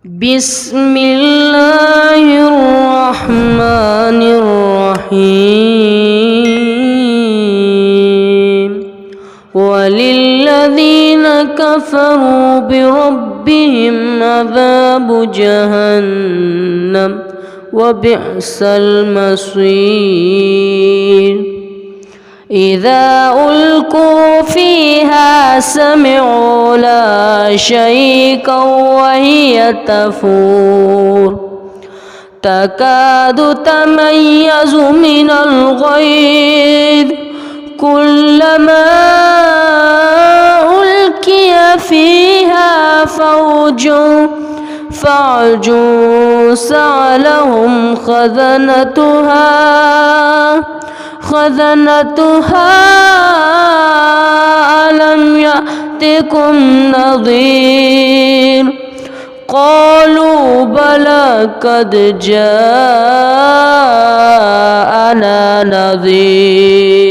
بسم الله الرحمن الرحيم وللذين كفروا بربهم عذاب جهنم وبئس المصير إذا ألقوا فيها سمعوا لها شيئا وهي تفور تكاد تميز من الغيظ كلما ألقي فيها فوج سألهم خزنتها ألم يأتكم نذير قالوا بلى قد جاءنا نذير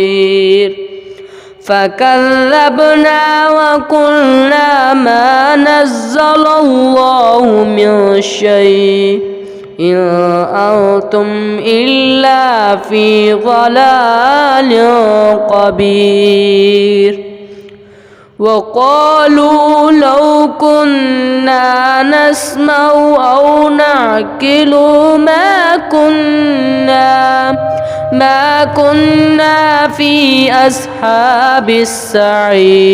فكذبنا وقلنا ما نزل الله من شيء إن أنتم إلا في ضلال كبير وقالوا لو كنا نسمع أو نعقل ما كنا في أصحاب السعير